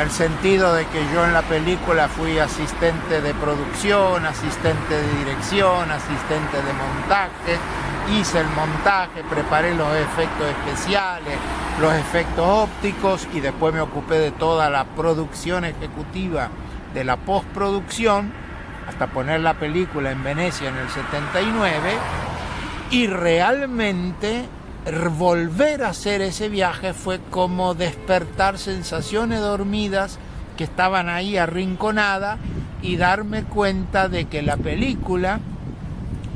el sentido de que yo en la película fui asistente de producción, asistente de dirección, asistente de montaje, hice el montaje, preparé los efectos especiales, los efectos ópticos y después me ocupé de toda la producción ejecutiva, de la postproducción, hasta poner la película en Venecia en el 79, y realmente volver a hacer ese viaje fue como despertar sensaciones dormidas que estaban ahí arrinconadas y darme cuenta de que la película,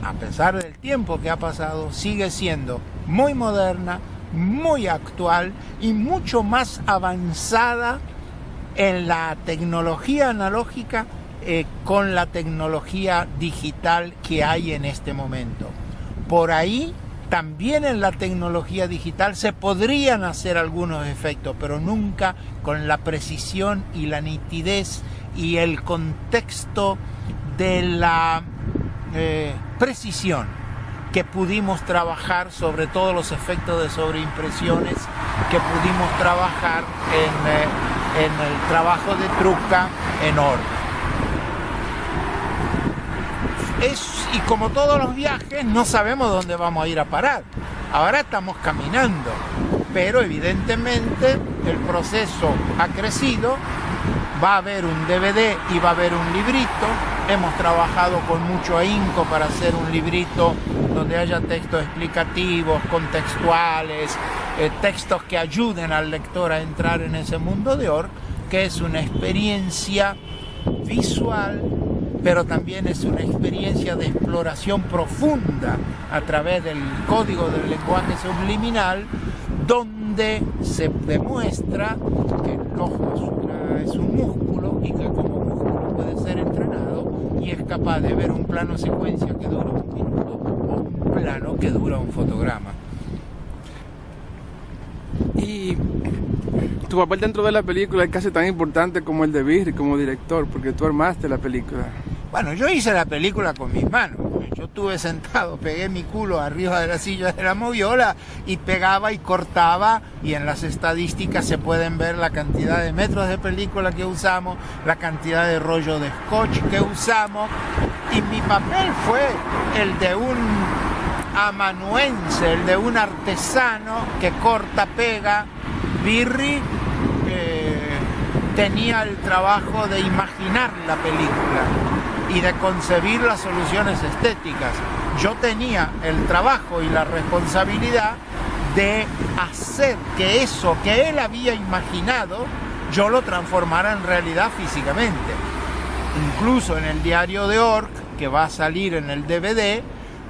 a pesar del tiempo que ha pasado, sigue siendo muy moderna, muy actual y mucho más avanzada en la tecnología analógica con la tecnología digital que hay en este momento. Por ahí también en la tecnología digital se podrían hacer algunos efectos, pero nunca con la precisión y la nitidez y el contexto de la precisión que pudimos trabajar, sobre todo los efectos de sobreimpresiones que pudimos trabajar en el trabajo de Trucca en Org. Y como todos los viajes, no sabemos dónde vamos a ir a parar. Ahora estamos caminando, pero evidentemente el proceso ha crecido. Va a haber un DVD y va a haber un librito. Hemos trabajado con mucho ahínco para hacer un librito donde haya textos explicativos, contextuales, textos que ayuden al lector a entrar en ese mundo de Org, que es una experiencia visual, pero también es una experiencia de exploración profunda a través del código del lenguaje subliminal, donde se demuestra que el ojo es un músculo y que como músculo puede ser entrenado y es capaz de ver un plano secuencia que dura un minuto o un plano que dura un fotograma. Y tu papel dentro de la película es casi tan importante como el de Birri como director, porque tú armaste la película. Bueno, yo hice la película con mis manos. Yo estuve sentado, pegué mi culo arriba de la silla de la moviola y pegaba y cortaba, y en las estadísticas se pueden ver la cantidad de metros de película que usamos, la cantidad de rollo de scotch que usamos, y mi papel fue el de un amanuense, el de un artesano que corta, pega. Birri tenía el trabajo de imaginar la película y de concebir las soluciones estéticas. Yo tenía el trabajo y la responsabilidad de hacer que eso que él había imaginado yo lo transformara en realidad físicamente. Incluso en el diario de Org, que va a salir en el DVD,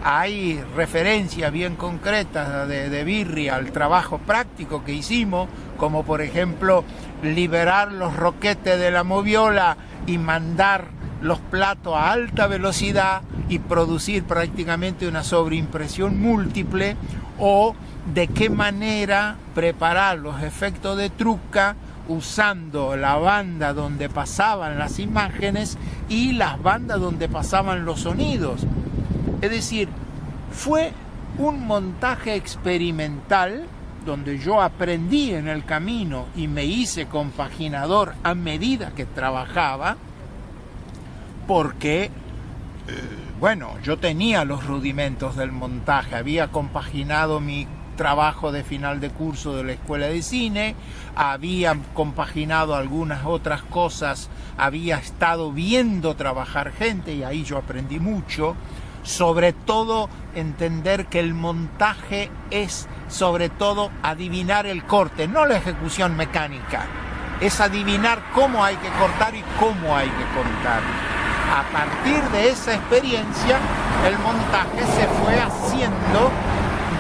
hay referencias bien concretas de Birri al trabajo práctico que hicimos, como por ejemplo liberar los roquetes de la moviola y mandar los platos a alta velocidad y producir prácticamente una sobreimpresión múltiple, o de qué manera preparar los efectos de Trucca usando la banda donde pasaban las imágenes y las bandas donde pasaban los sonidos. Es decir, fue un montaje experimental donde yo aprendí en el camino y me hice compaginador a medida que trabajaba, porque, bueno, yo tenía los rudimentos del montaje, había compaginado mi trabajo de final de curso de la Escuela de Cine, había compaginado algunas otras cosas, había estado viendo trabajar gente y ahí yo aprendí mucho, sobre todo entender que el montaje es sobre todo adivinar el corte, no la ejecución mecánica, es adivinar cómo hay que cortar y cómo hay que contar. A partir de esa experiencia, el montaje se fue haciendo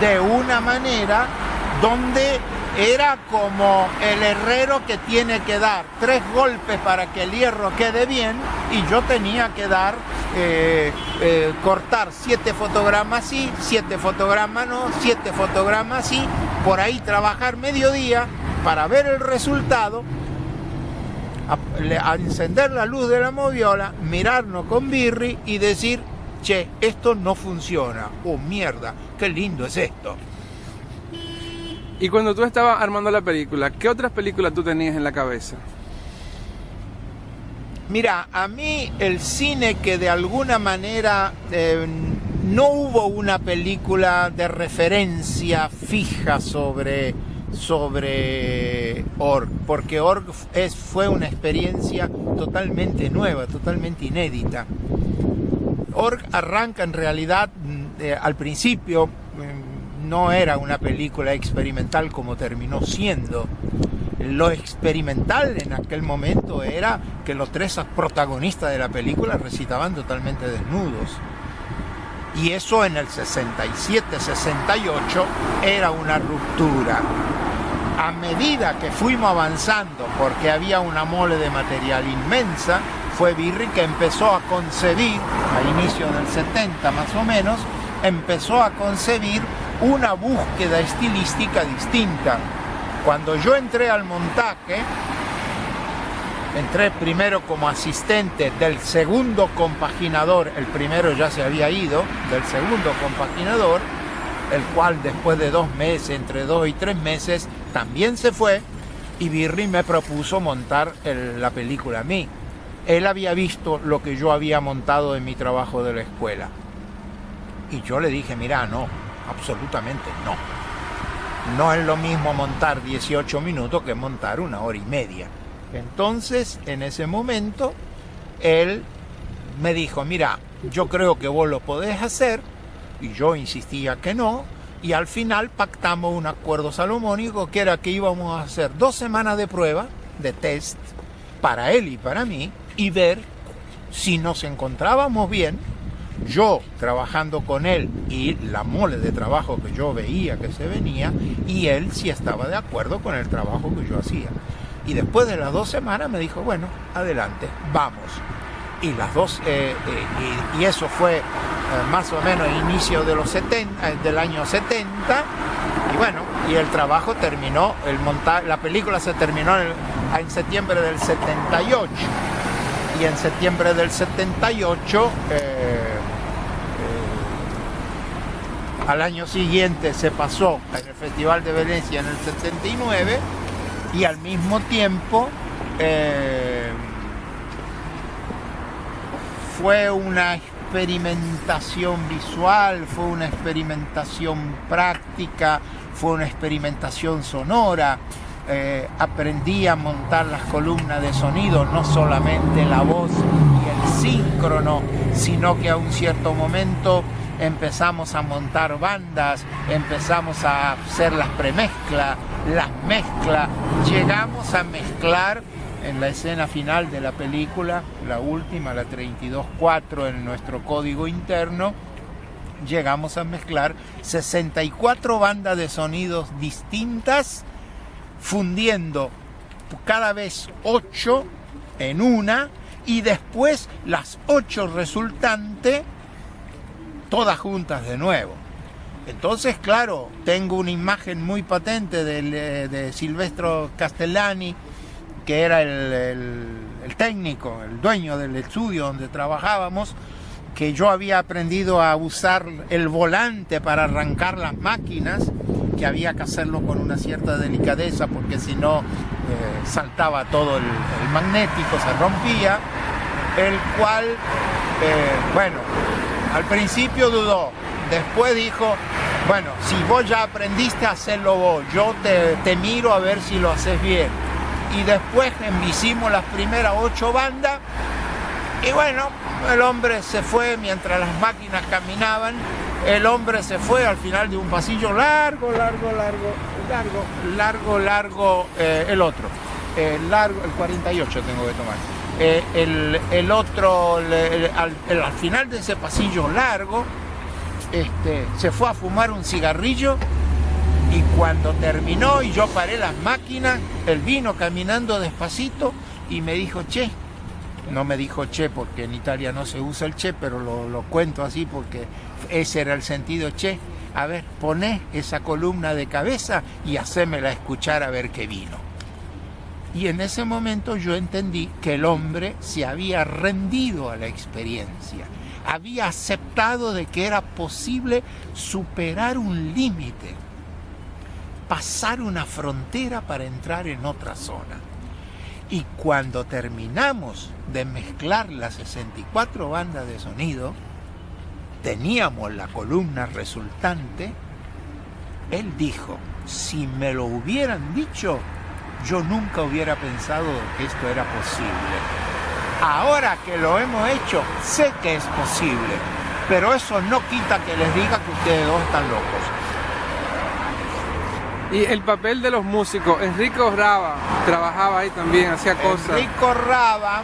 de una manera donde era como el herrero que tiene que dar 3 golpes para que el hierro quede bien, y yo tenía que dar, cortar 7 fotogramas sí, 7 fotogramas no, 7 fotogramas sí, por ahí trabajar mediodía para ver el resultado, a encender la luz de la moviola, mirarnos con Birri y decir, che, esto no funciona, oh mierda, qué lindo es esto. Y cuando tú estabas armando la película, ¿qué otras películas tú tenías en la cabeza? Mira, a mí el cine que de alguna manera no hubo una película de referencia fija sobre Org, porque Org fue una experiencia totalmente nueva, totalmente inédita. Org arranca en realidad, al principio no era una película experimental como terminó siendo. Lo experimental en aquel momento era que los tres protagonistas de la película recitaban totalmente desnudos. Y eso en el 67, 68 era una ruptura. A medida que fuimos avanzando, porque había una mole de material inmensa, fue Birri que empezó a concebir, a inicios del 70 más o menos, empezó a concebir una búsqueda estilística distinta. Cuando yo entré al montaje, entré primero como asistente del segundo compaginador, el primero ya se había ido, del segundo compaginador, el cual después de 2 meses, entre 2 y 3 meses, también se fue, y Birri me propuso montar la película a mí. Él había visto lo que yo había montado en mi trabajo de la escuela. Y yo le dije, mira, no, absolutamente no. No es lo mismo montar 18 minutos que montar 1 hora y media. Entonces, en ese momento, él me dijo, mira, yo creo que vos lo podés hacer, y yo insistía que no, y al final pactamos un acuerdo salomónico que era que íbamos a hacer 2 semanas de prueba, de test, para él y para mí, y ver si nos encontrábamos bien, yo trabajando con él y la mole de trabajo que yo veía que se venía, y él si estaba de acuerdo con el trabajo que yo hacía. Y después de las 2 semanas me dijo, bueno, adelante, vamos. Y las dos, y eso fue más o menos inicio de los 70, del año 70, y bueno, y el trabajo terminó, la película se terminó en septiembre del 78, y en septiembre del 78, al año siguiente se pasó en el Festival de Venecia en el 79, y al mismo tiempo fue una experimentación visual, fue una experimentación práctica, fue una experimentación sonora. Aprendí a montar las columnas de sonido, no solamente la voz y el síncrono, sino que a un cierto momento empezamos a montar bandas, empezamos a hacer las premezclas, las mezclas, llegamos a mezclar en la escena final de la película, la última, la 32.4 en nuestro código interno, llegamos a mezclar 64 bandas de sonidos distintas, fundiendo cada vez 8 en una, y después las 8 resultantes todas juntas de nuevo. Entonces, claro, tengo una imagen muy patente de Silvestro Castellani, que era el técnico, el dueño del estudio donde trabajábamos, que yo había aprendido a usar el volante para arrancar las máquinas, que había que hacerlo con una cierta delicadeza porque si no saltaba todo el magnético, se rompía, el cual, bueno, al principio dudó, después dijo, bueno, si vos ya aprendiste a hacerlo vos, yo te miro a ver si lo haces bien. Y después hicimos las primeras 8 bandas, y bueno, el hombre se fue mientras las máquinas caminaban, el hombre se fue al final de un pasillo largo, el otro, el 48 tengo que tomar. El otro, al final de ese pasillo largo, se fue a fumar un cigarrillo, y cuando terminó y yo paré las máquinas, él vino caminando despacito y me dijo, che, no me dijo che porque en Italia no se usa el che, pero lo cuento así porque ese era el sentido, che, a ver, poné esa columna de cabeza y hacémela escuchar a ver qué vino. Y en ese momento yo entendí que el hombre se había rendido a la experiencia, había aceptado de que era posible superar un límite, pasar una frontera para entrar en otra zona. Y cuando terminamos de mezclar las 64 bandas de sonido, teníamos la columna resultante. Él dijo, si me lo hubieran dicho, yo nunca hubiera pensado que esto era posible. Ahora que lo hemos hecho, sé que es posible, pero eso no quita que les diga que ustedes dos están locos. Y el papel de los músicos, Enrico Rava trabajaba ahí también, hacía cosas. Enrico Rava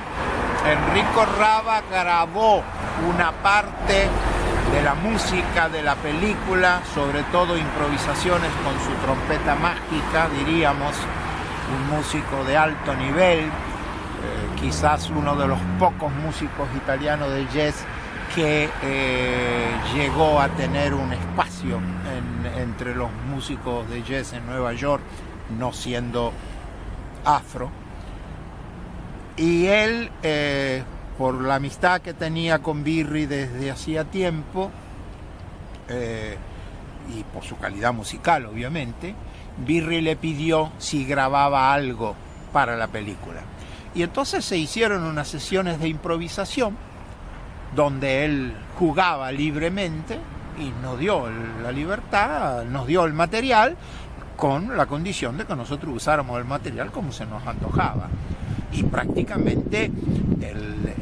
grabó una parte de la música de la película, sobre todo improvisaciones con su trompeta mágica, diríamos, un músico de alto nivel, quizás uno de los pocos músicos italianos de jazz que llegó a tener un espacio entre los músicos de jazz en Nueva York, no siendo afro. Y él, por la amistad que tenía con Birri desde hacía tiempo, y por su calidad musical obviamente, Birri le pidió si grababa algo para la película. Y entonces se hicieron unas sesiones de improvisación donde él jugaba libremente y nos dio la libertad, nos dio el material con la condición de que nosotros usáramos el material como se nos antojaba. Y prácticamente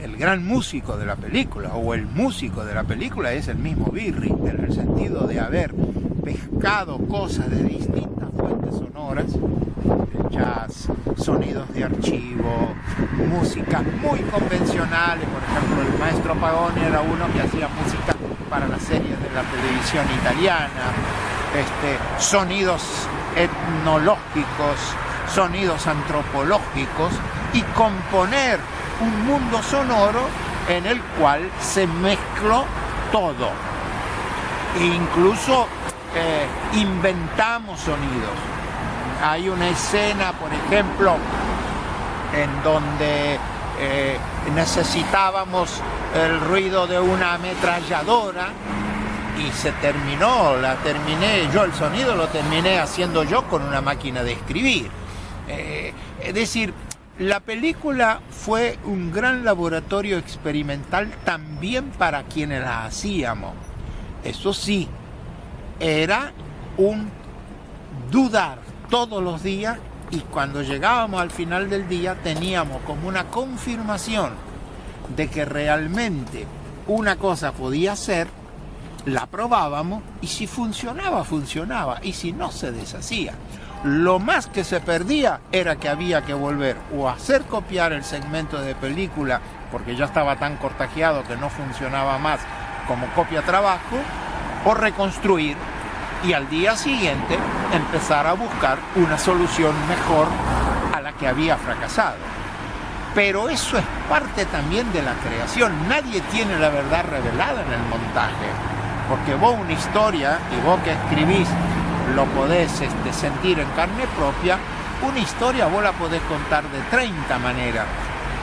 el gran músico de la película, o el músico de la película, es el mismo Birri, en el sentido de haber pescado cosas de distintas fuentes sonoras, jazz, sonidos de archivo, músicas muy convencionales. Por ejemplo, el maestro Pagoni era uno que hacía música para las series de la televisión italiana, sonidos etnológicos, sonidos antropológicos, y componer un mundo sonoro en el cual se mezcló todo. E incluso inventamos sonidos. Hay una escena, por ejemplo, en donde necesitábamos el ruido de una ametralladora y la terminé yo, el sonido lo terminé haciendo yo con una máquina de escribir. Es decir, la película fue un gran laboratorio experimental también para quienes la hacíamos. Eso sí, era un dudar todos los días, y cuando llegábamos al final del día teníamos como una confirmación de que realmente una cosa podía ser, la probábamos y si funcionaba, funcionaba, y si no, se deshacía. Lo más que se perdía era que había que volver o a hacer copiar el segmento de película porque ya estaba tan cortajeado que no funcionaba más como copia trabajo, o reconstruir y al día siguiente empezar a buscar una solución mejor a la que había fracasado. Pero eso es parte también de la creación. Nadie tiene la verdad revelada en el montaje, porque vos una historia, y vos que escribís lo podés sentir en carne propia. Una historia vos la podés contar de 30 maneras,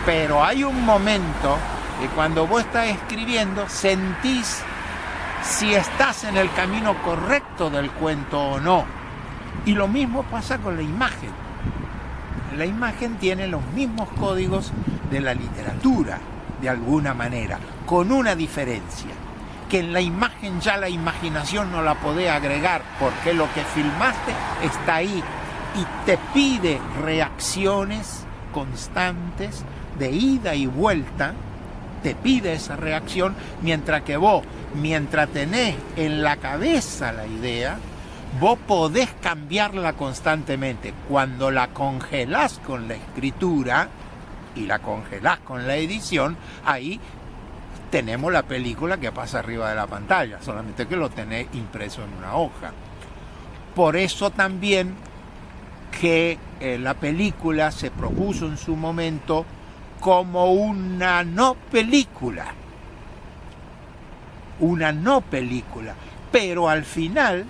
pero hay un momento que cuando vos estás escribiendo sentís si estás en el camino correcto del cuento o no. Y lo mismo pasa con la imagen. La imagen tiene los mismos códigos de la literatura, de alguna manera, con una diferencia, que en la imagen ya la imaginación no la podés agregar, porque lo que filmaste está ahí y te pide reacciones constantes de ida y vuelta, te pide esa reacción, mientras que vos, mientras tenés en la cabeza la idea, vos podés cambiarla constantemente. Cuando la congelás con la escritura y la congelás con la edición, ahí tenemos la película que pasa arriba de la pantalla, solamente que lo tenés impreso en una hoja. Por eso también que la película se propuso en su momento como una no película, pero al final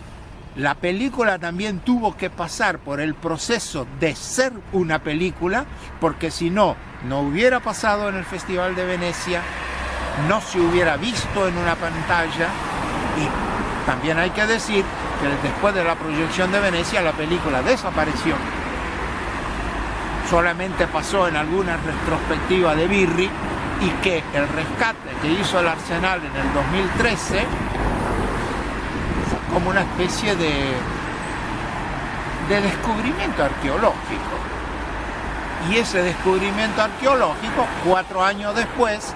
la película también tuvo que pasar por el proceso de ser una película, porque si no, no hubiera pasado en el Festival de Venecia, no se hubiera visto en una pantalla. Y también hay que decir que después de la proyección de Venecia la película desapareció. solamente pasó en alguna retrospectiva de Birri, y que el rescate que hizo el Arsenal en el 2013 fue como una especie de descubrimiento arqueológico. Y ese descubrimiento arqueológico, 4 años después,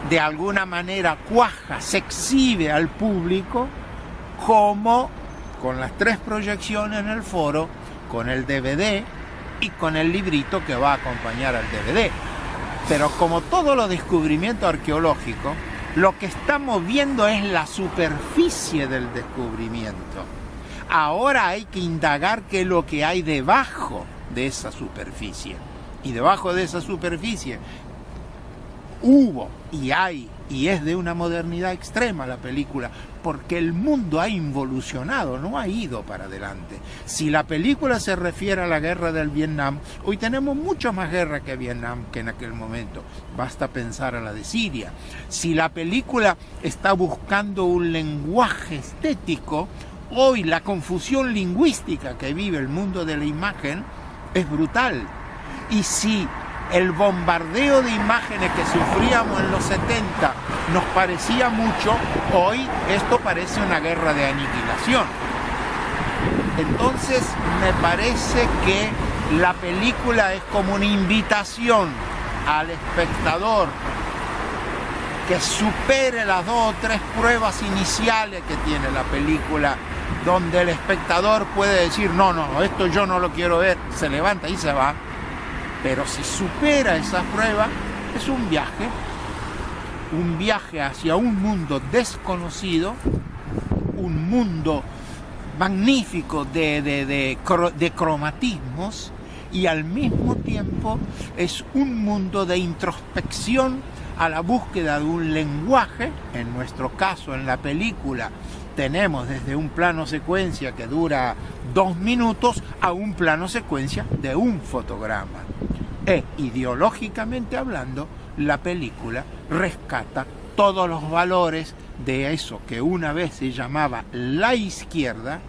de alguna manera cuaja, se exhibe al público como con las 3 proyecciones en el foro, con el DVD y con el librito que va a acompañar al DVD. Pero como todos los descubrimientos arqueológicos, lo que estamos viendo es la superficie del descubrimiento. Ahora hay que indagar qué es lo que hay debajo de esa superficie. Y debajo de esa superficie hubo y hay, y es de una modernidad extrema la película, porque el mundo ha involucionado, no ha ido para adelante. Si la película se refiere a la guerra del Vietnam, hoy tenemos mucho más guerra que Vietnam que en aquel momento. Basta pensar a la de Siria. Si la película está buscando un lenguaje estético, hoy la confusión lingüística que vive el mundo de la imagen es brutal. Y si el bombardeo de imágenes que sufríamos en los 70 nos parecía mucho, hoy esto parece una guerra de aniquilación. Entonces me parece que la película es como una invitación al espectador que supere las 2 o 3 pruebas iniciales que tiene la película, donde el espectador puede decir, no, esto yo no lo quiero ver, se levanta y se va. Pero si supera esa prueba, es un viaje hacia un mundo desconocido, un mundo magnífico de cromatismos, y al mismo tiempo es un mundo de introspección a la búsqueda de un lenguaje. En nuestro caso, en la película, tenemos desde un plano secuencia que dura 2 minutos a un plano secuencia de un fotograma. Ideológicamente hablando, la película rescata todos los valores de eso que una vez se llamaba la izquierda,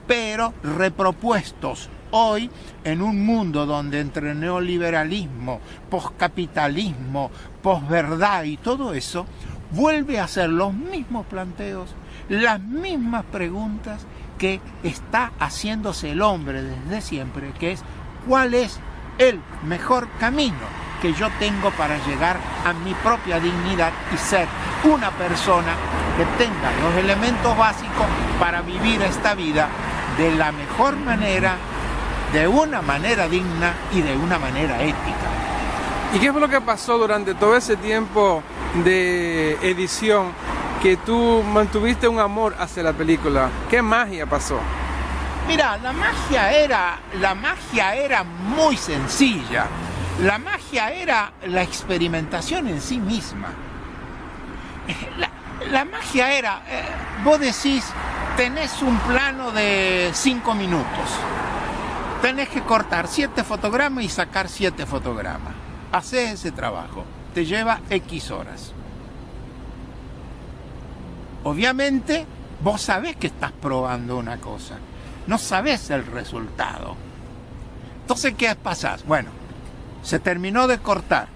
pero repropuestos hoy en un mundo donde entre neoliberalismo, poscapitalismo, posverdad y todo eso, vuelve a hacer los mismos planteos, las mismas preguntas que está haciéndose el hombre desde siempre, que es ¿cuál es el mejor camino que yo tengo para llegar a mi propia dignidad y ser una persona que tenga los elementos básicos para vivir esta vida de la mejor manera, de una manera digna y de una manera ética? ¿Y qué fue lo que pasó durante todo ese tiempo de edición que tú mantuviste un amor hacia la película? ¿Qué magia pasó? Mira, la magia era muy sencilla. La magia era la experimentación en sí misma. La magia era, vos decís, tenés un plano de 5 minutos. Tenés que cortar 7 fotogramas y sacar 7 fotogramas. Hacés ese trabajo. Te lleva X horas. Obviamente, vos sabés que estás probando una cosa. No sabés el resultado. Entonces, ¿qué pasás? Bueno, se terminó de cortar.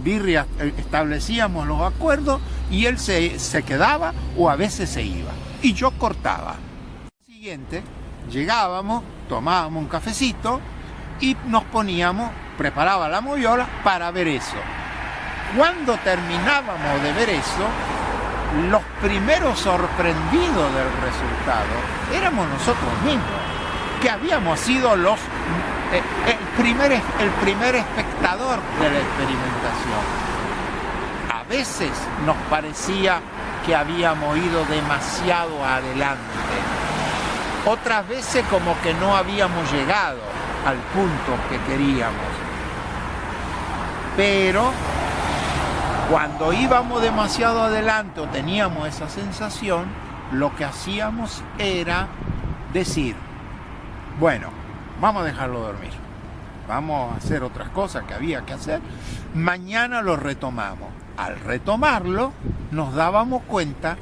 Birri establecíamos los acuerdos y él se quedaba o a veces se iba. Y yo cortaba. Al siguiente, llegábamos, tomábamos un cafecito y nos poníamos, preparaba la moviola para ver eso. Cuando terminábamos de ver eso, los primeros sorprendidos del resultado éramos nosotros mismos, que habíamos sido el primer espectador de la experimentación. A veces nos parecía que habíamos ido demasiado adelante, otras veces como que no habíamos llegado al punto que queríamos. Pero cuando íbamos demasiado adelante o teníamos esa sensación, lo que hacíamos era decir, bueno, vamos a dejarlo dormir, vamos a hacer otras cosas que había que hacer, mañana lo retomamos. Al retomarlo, nos dábamos cuenta,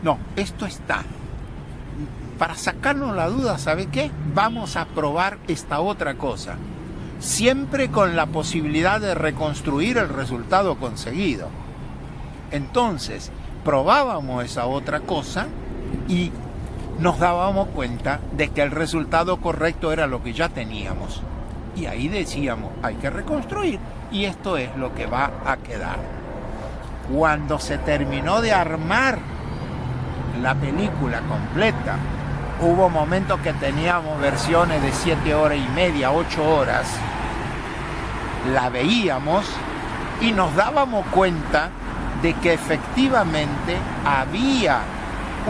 no, esto está. Para sacarnos la duda, ¿sabe qué? Vamos a probar esta otra cosa. siempre con la posibilidad de reconstruir el resultado conseguido. Entonces, probábamos esa otra cosa y nos dábamos cuenta de que el resultado correcto era lo que ya teníamos. Y ahí decíamos, hay que reconstruir, y esto es lo que va a quedar. Cuando se terminó de armar la película completa, hubo momentos que teníamos versiones de 7 horas y media, 8 horas. La veíamos y nos dábamos cuenta de que efectivamente había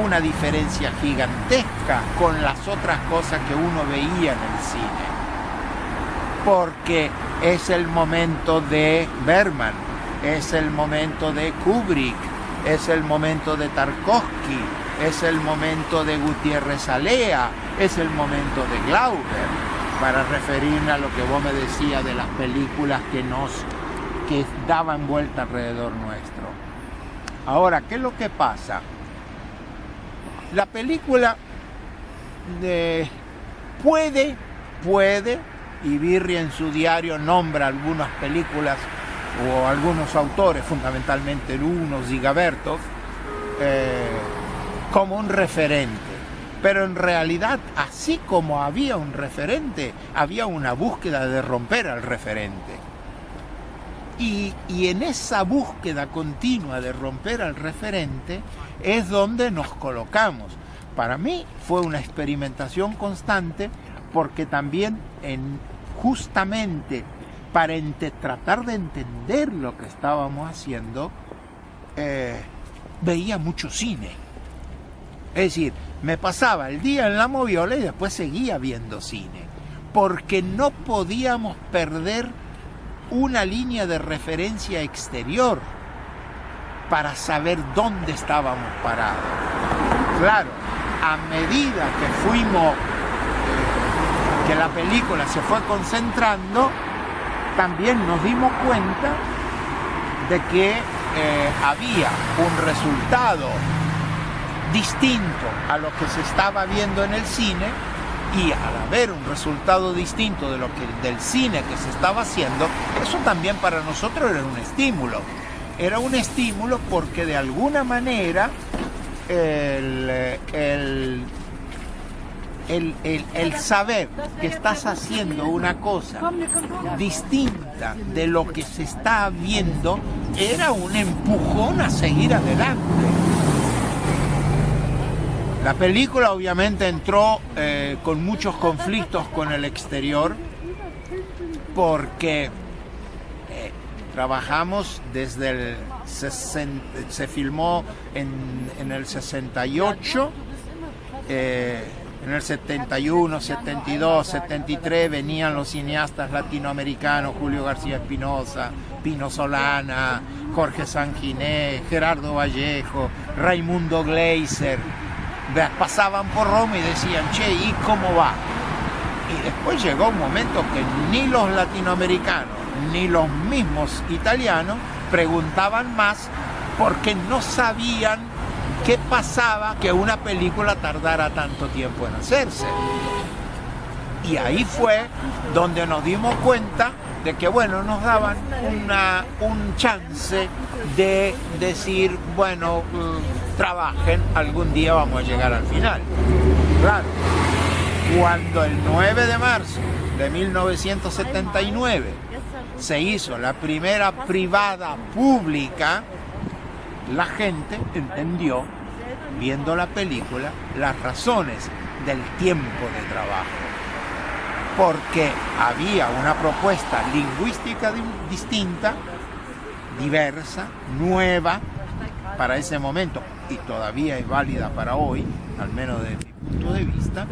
una diferencia gigantesca con las otras cosas que uno veía en el cine. Porque es el momento de Bergman, es el momento de Kubrick, es el momento de Tarkovsky, es el momento de Gutiérrez Alea, es el momento de Glauber, para referirme a lo que vos me decías de las películas que daban vuelta alrededor nuestro. Ahora, ¿qué es lo que pasa? La película puede, y Birri en su diario nombra algunas películas o algunos autores, fundamentalmente uno, Ziga-Vertov, como un referente. Pero en realidad, así como había un referente, había una búsqueda de romper al referente. Y en esa búsqueda continua de romper al referente es donde nos colocamos. Para mí fue una experimentación constante, porque también justamente para tratar de entender lo que estábamos haciendo, veía mucho cine. Es decir, me pasaba el día en la moviola y después seguía viendo cine, porque no podíamos perder una línea de referencia exterior para saber dónde estábamos parados. Claro, a medida que fuimos, que la película se fue concentrando, también nos dimos cuenta de que había un resultado distinto a lo que se estaba viendo en el cine, y al haber un resultado distinto del cine que se estaba haciendo, eso también para nosotros era un estímulo. Era un estímulo porque de alguna manera el saber que estás haciendo una cosa distinta de lo que se está viendo era un empujón a seguir adelante. La película obviamente entró con muchos conflictos con el exterior, porque trabajamos desde el se filmó en el 68, en el 71, 72, 73 venían los cineastas latinoamericanos, Julio García Espinosa, Pino Solana, Jorge Sanguiné, Gerardo Vallejo, Raimundo Gleiser. Pasaban por Roma y decían, che, ¿y cómo va? Y después llegó un momento que ni los latinoamericanos ni los mismos italianos preguntaban más, porque no sabían qué pasaba que una película tardara tanto tiempo en hacerse. Y ahí fue donde nos dimos cuenta de que, bueno, nos daban un chance de decir, bueno, trabajen, algún día vamos a llegar al final. Claro, cuando el 9 de marzo de 1979 se hizo la primera privada pública, la gente entendió, viendo la película, las razones del tiempo de trabajo. Porque había una propuesta lingüística distinta, diversa, nueva para ese momento, y todavía es válida para hoy, al menos desde mi punto de vista,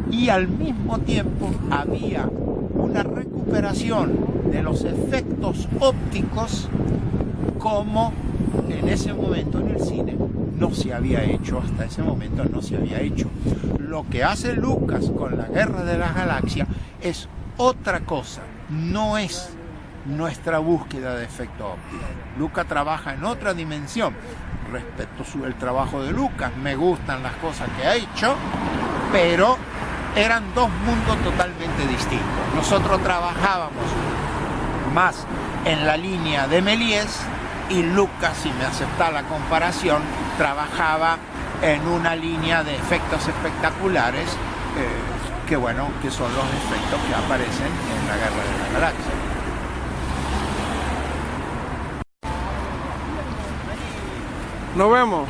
y al mismo tiempo había una recuperación de los efectos ópticos como en ese momento en el cine no se había hecho, hasta ese momento no se había hecho. Lo que hace Lucas con la Guerra de las Galaxias es otra cosa, no es nuestra búsqueda de efecto óptico. Lucas trabaja en otra dimensión. Respeto el trabajo de Lucas, me gustan las cosas que ha hecho, pero eran dos mundos totalmente distintos. Nosotros trabajábamos más en la línea de Méliès y Lucas, si me acepta la comparación, trabajaba en una línea de efectos espectaculares que son los efectos que aparecen en la Guerra de la Galaxia. Nos vemos.